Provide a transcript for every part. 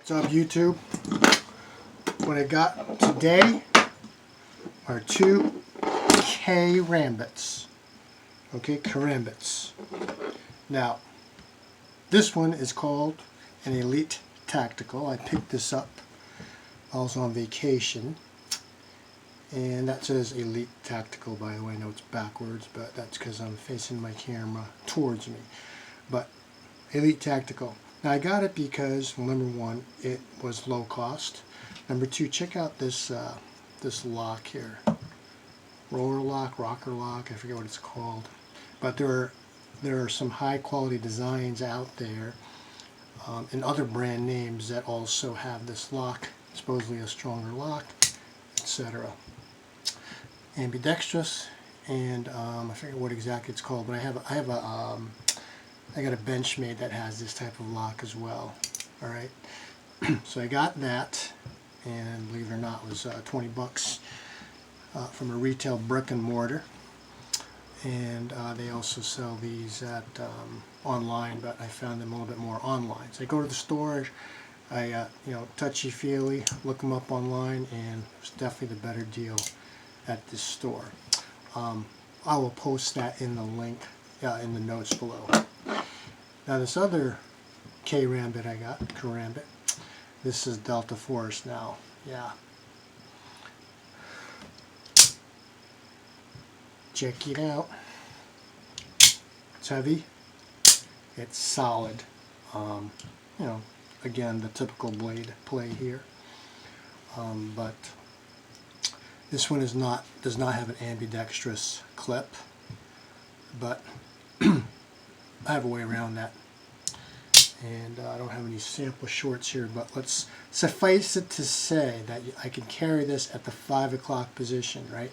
What's up, YouTube? What I got today are two Karambits. Okay, Karambits. Now, this one is called an Elite Tactical. I picked this up. I was on vacation. And that says Elite Tactical, by the way. I know it's backwards, but that's because I'm facing my camera towards me. But Elite Tactical. Now I got it because, well, number one, it was low cost. Number two, check out this this lock here. Roller lock, rocker lock, I forget what it's called. But there are some high quality designs out there and other brand names that also have this lock, supposedly a stronger lock, etc. Ambidextrous, and I forget what exactly it's called, but I got a Benchmade that has this type of lock as well. All right, so I got that, and believe it or not, it was 20 bucks from a retail brick and mortar. And they also sell these at online, but I found them a little bit more online. So I go to the store, I touchy-feely look them up online, and it's definitely the better deal at this store. I will post that in the link in the notes below. Now this other Karambit I got, Karambit, this is Delta Force now. Yeah. Check it out. It's heavy. It's solid. Again, the typical blade play here. But this one does not have an ambidextrous clip, but I have a way around that. And I don't have any sample shorts here, but let's suffice it to say that I can carry this at the 5 o'clock position, right?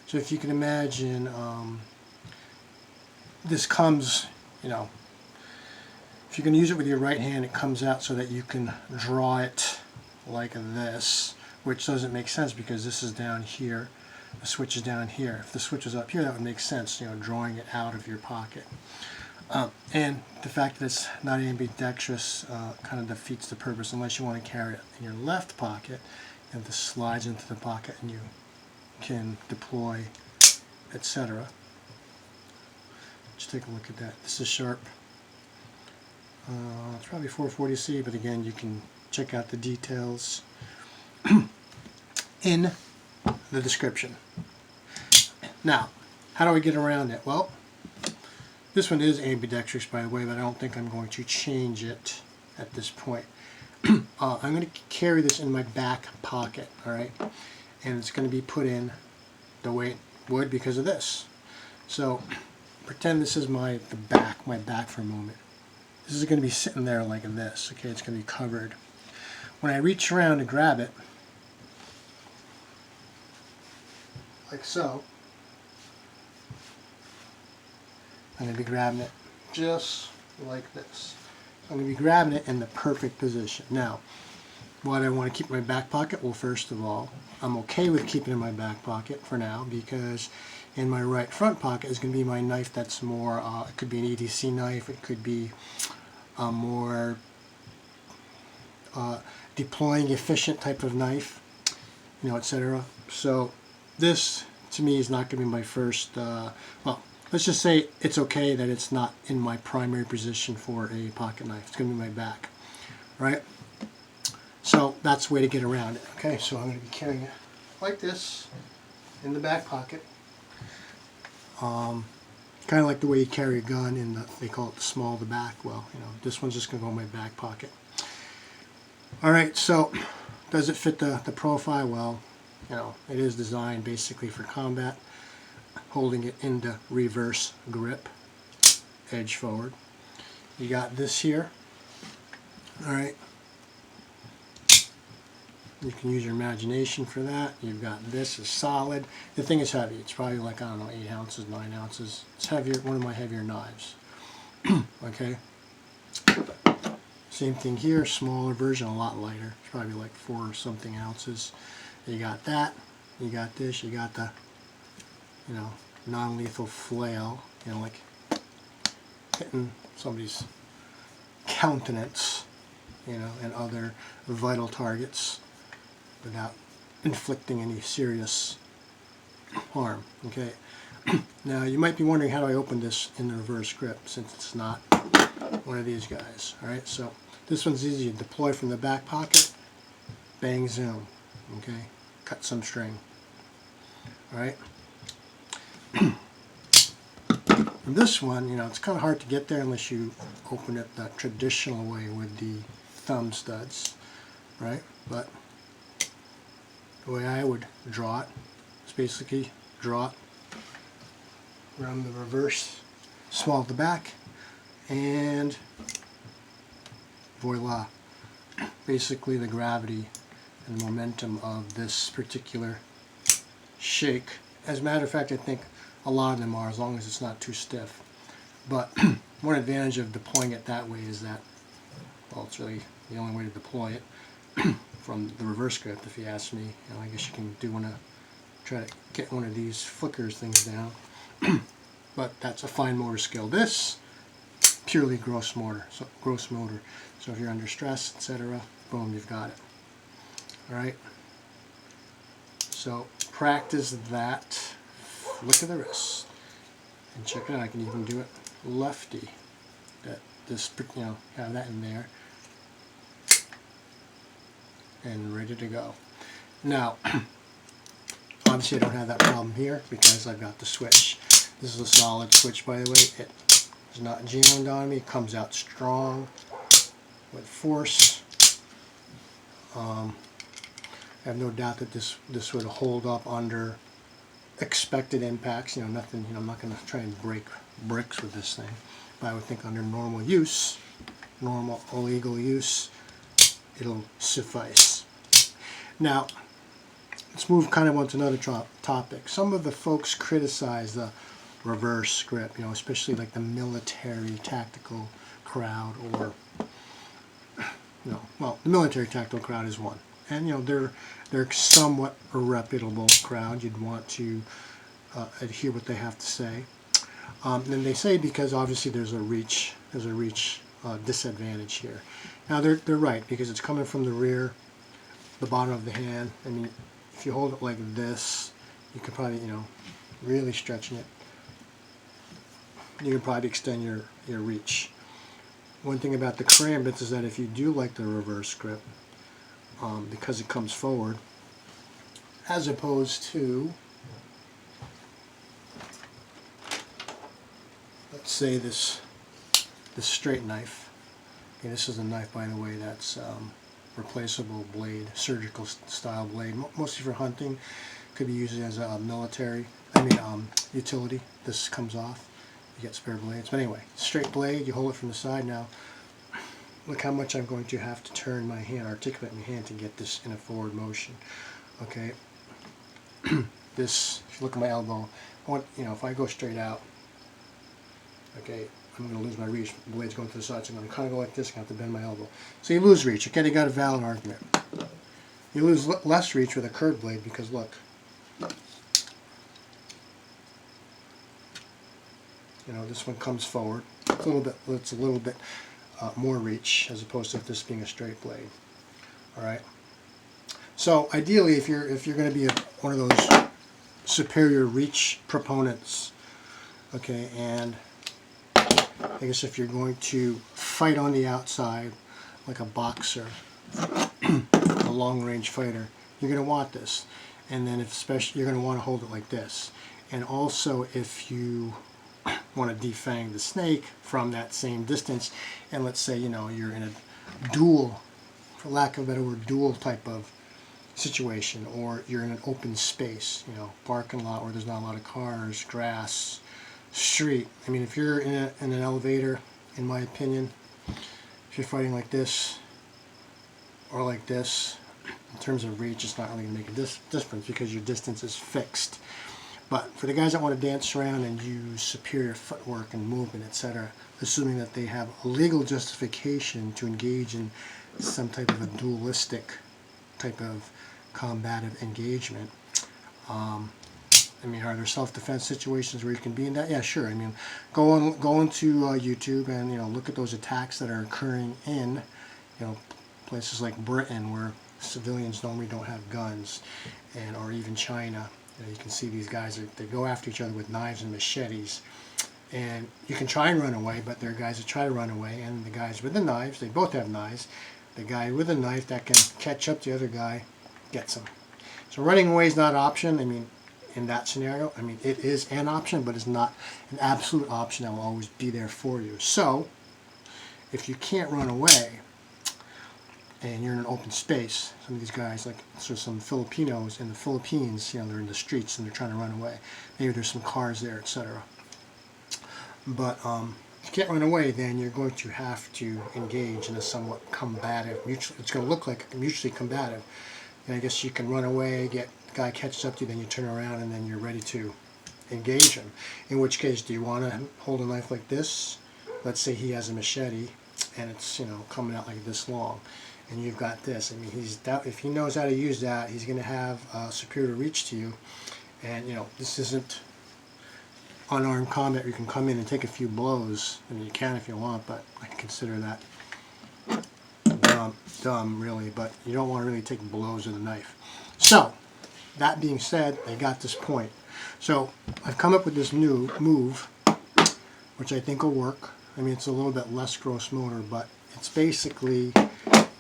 So if you can imagine, this comes, if you can use it with your right hand, it comes out so that you can draw it like this, which doesn't make sense because this is down here, the switch is down here. If the switch was up here, that would make sense, drawing it out of your pocket. And the fact that it's not ambidextrous kind of defeats the purpose unless you want to carry it in your left pocket, and this slides into the pocket and you can deploy, etc. Just take a look at that. This is sharp. It's probably 440C, but again, you can check out the details in the description. Now, how do I get around it? Well, this one is ambidextrous, by the way, but I don't think I'm going to change it at this point. I'm going to carry this in my back pocket, all right? And it's going to be put in the way it would because of this. So pretend this is my back for a moment. This is going to be sitting there like this, okay? It's going to be covered. When I reach around to grab it, like so, I'm going to be grabbing it just like this. I'm going to be grabbing it in the perfect position. Now, why do I want to keep my back pocket? Well, first of all, I'm okay with keeping it in my back pocket for now because in my right front pocket is going to be my knife that's more, it could be an EDC knife, it could be a more deploying efficient type of knife, etc. So this, to me, is not going to be my first, well, let's just say it's okay that it's not in my primary position for a pocket knife. It's going to be my back, right? So that's the way to get around it. Okay, so I'm going to be carrying it like this in the back pocket. Kind of like the way you carry a gun in the, they call it the small of the back. Well, this one's just going to go in my back pocket. All right, so does it fit the profile? Well, it is designed basically for combat. Holding it in the reverse grip, edge forward. You got this here. All right. You can use your imagination for that. You've got this is solid. The thing is heavy. It's probably like, I don't know, 8 ounces, 9 ounces. It's heavier, one of my heavier knives. Okay. Same thing here, smaller version, a lot lighter. It's probably like 4 something ounces. You got that. You got this. You got the, non-lethal flail. Like hitting somebody's countenance. you know, and other vital targets without inflicting any serious harm. Okay. Now you might be wondering, how do I open this in the reverse grip, since it's not one of these guys. Alright, so this one's easy. You deploy from the back pocket, bang, zoom. Okay, cut some string. Alright. This one, you know, it's kind of hard to get there unless you open it the traditional way with the thumb studs, right? But the way I would draw it is basically draw it around the reverse, small at the back, and voila. Basically the gravity and the momentum of this particular shake. As a matter of fact, I think a lot of them are, as long as it's not too stiff. But one advantage of deploying it that way is that, well, it's really the only way to deploy it from the reverse grip, if you ask me. You know, I guess you can do one to try to get one of these flickers things down. But that's a fine motor skill. This, purely gross motor. So if you're under stress, etc., boom, you've got it. Alright? So practice that flick of the wrist. And check it out, I can even do it lefty. You know, have that in there. And ready to go. Now, obviously I don't have that problem here because I've got the switch. This is a solid switch, by the way. It is not jammed on me. It comes out strong with force. I have no doubt that this would hold up under expected impacts. You know, nothing. You know, I'm not going to try and break bricks with this thing. But I would think under normal use, normal illegal use, it'll suffice. Now, let's move kind of on to another topic. Some of the folks criticize the reverse grip, you know, especially like the military tactical crowd, or, you know, well, the military tactical crowd is one. And, you know, they're somewhat a reputable crowd. You'd want to adhere what they have to say. And they say because obviously there's a reach disadvantage here. Now they're right, because it's coming from the rear, the bottom of the hand. I mean, if you hold it like this, you could probably, you know, really stretching it, you can probably extend your reach. One thing about the Karambits is that if you do like the reverse grip, because it comes forward, as opposed to, let's say this straight knife. Okay, this is a knife, by the way, that's replaceable blade, surgical style blade, mostly for hunting. Could be used as a military, utility. This comes off, you get spare blades. But anyway, straight blade, you hold it from the side. Now look how much I'm going to have to turn my hand, articulate my hand to get this in a forward motion. Okay, this, if you look at my elbow, I want, you know, if I go straight out, okay, I'm going to lose my reach. The blade's going to the side, so I'm going to kind of go like this. I have to bend my elbow. So you lose reach. Okay, you got a valid argument. You lose less reach with a curved blade because look, you know, this one comes forward. It's a little bit more reach as opposed to this being a straight blade. All right. So ideally, if you're going to be one of those superior reach proponents, okay, and I guess if you're going to fight on the outside like a boxer, a long-range fighter, you're going to want this. And then especially you're going to want to hold it like this. And also if you want to defang the snake from that same distance, and let's say, you know, you're in a dual, for lack of a better word, dual type of situation, or you're in an open space, you know, parking lot where there's not a lot of cars, grass, street. I mean, if you're in an elevator, in my opinion, if you're fighting like this or like this, in terms of reach, it's not really going to make a difference because your distance is fixed. But for the guys that want to dance around and use superior footwork and movement, etc., assuming that they have a legal justification to engage in some type of a dualistic type of combative engagement, I mean, are there self-defense situations where you can be in that? Yeah, sure. I mean, go into YouTube and, you know, look at those attacks that are occurring in, you know, places like Britain where civilians normally don't have guns, and or even China. You can see these guys, they go after each other with knives and machetes. And you can try and run away, but there are guys that try to run away, and the guys with the knives, they both have knives. The guy with a knife that can catch up the other guy gets him. So running away is not an option. I mean, in that scenario, I mean, it is an option, but it's not an absolute option that will always be there for you. So, if you can't run away, and you're in an open space, some of these guys, like so some Filipinos in the Philippines, you know, they're in the streets and they're trying to run away. Maybe there's some cars there, etc. But if you can't run away, then you're going to have to engage in a somewhat combative, it's going to look like mutually combative. And I guess you can run away, the guy catches up to you, then you turn around and then you're ready to engage him. In which case, do you want to hold a knife like this? Let's say he has a machete and it's, you know, coming out like this long. And you've got this. I mean, if he knows how to use that, he's going to have superior reach to you. And, you know, this isn't unarmed combat. You can come in and take a few blows. I mean, you can if you want, but I consider that dumb, really. But you don't want to really take blows with a knife. So, that being said, I got this point. So, I've come up with this new move, which I think will work. I mean, it's a little bit less gross motor, but it's basically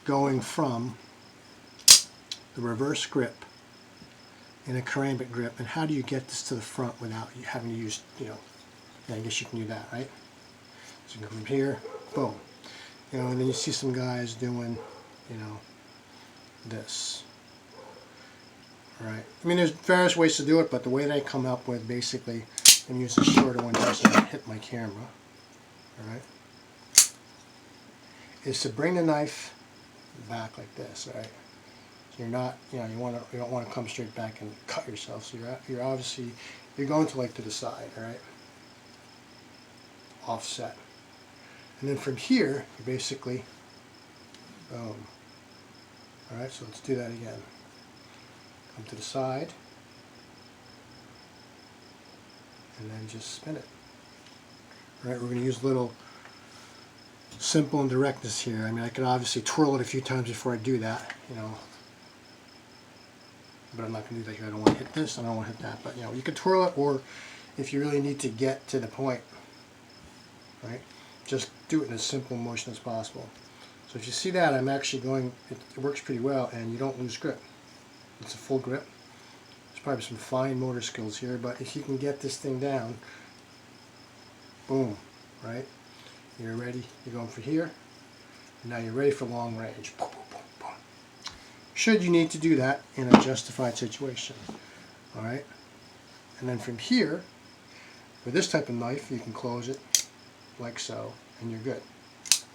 going from the reverse grip in a Karambit grip, and how do you get this to the front without you having to use, you know, I guess you can do that, right? So you go from here, boom. You know, and then you see some guys doing, you know, this. Alright. I mean, there's various ways to do it, but the way that I come up with, basically, I'm using a shorter one just to hit my camera. Alright. Is to bring the knife back like this, right? So you're not, you know, you don't want to come straight back and cut yourself. So you're obviously going to like to the side, all right? Offset, and then from here you basically, boom. All right, so let's do that again. Come to the side, and then just spin it. All right, we're going to use little simple and directness here. I mean, I could obviously twirl it a few times before I do that, you know, but I'm not going to do that here. I don't want to hit this, I don't want to hit that, but you know, you can twirl it, or if you really need to get to the point, right, just do it in as simple motion as possible. So if you see that, I'm actually going, it works pretty well, and you don't lose grip. It's a full grip. There's probably some fine motor skills here, but if you can get this thing down, boom, right? You're ready, you're going for here, and now you're ready for long range. Boom, boom, boom, boom. Should you need to do that in a justified situation. Alright? And then from here, with this type of knife, you can close it like so, and you're good.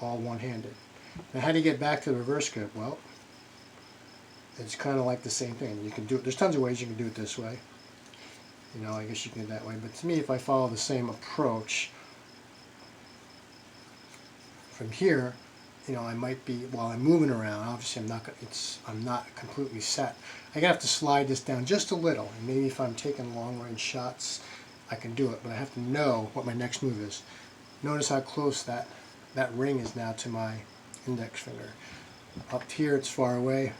All one-handed. Now how do you get back to the reverse grip? Well, it's kind of like the same thing. You can do it, there's tons of ways you can do it this way. You know, I guess you can do it that way, but to me, if I follow the same approach, from here, you know, I might be, while I'm moving around, obviously I'm not completely set. I'm gonna have to slide this down just a little, and maybe if I'm taking long range shots, I can do it, but I have to know what my next move is. Notice how close that ring is now to my index finger. Up here, it's far away.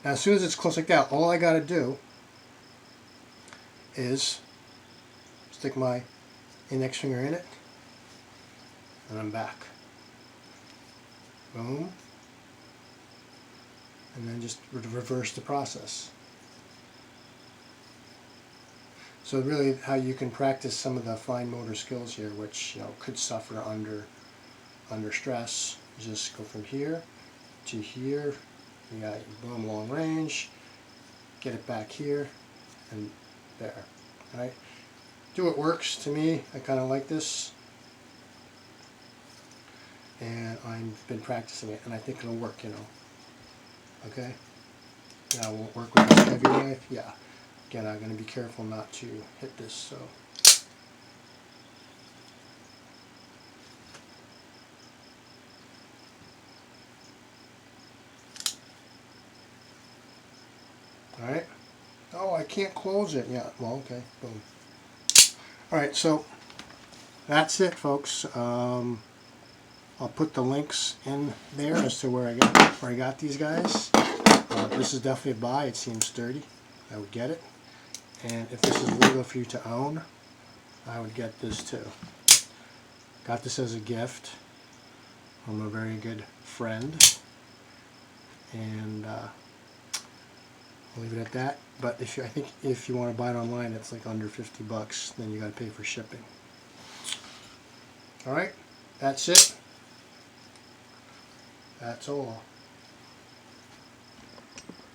Now, as soon as it's close like that, all I gotta do is stick my index finger in it, and I'm back. Boom. And then just reverse the process. So really how you can practice some of the fine motor skills here, which, you know, could suffer under stress. Just go from here to here. You got boom, long range. Get it back here and there. Right? Do what works. To me, I kind of like this. And I've been practicing it, and I think it'll work, you know. Okay? Now, will it work with this heavy knife? Yeah. Again, I'm going to be careful not to hit this, so. Alright. Oh, I can't close it. Yeah, well, okay. Boom. Alright, so that's it, folks. I'll put the links in there as to where I got these guys. This is definitely a buy. It seems sturdy. I would get it. And if this is legal for you to own, I would get this too. Got this as a gift from a very good friend, and I'll leave it at that. But I think if you want to buy it online, it's like under 50 bucks. Then you got to pay for shipping. All right, that's it. That's all.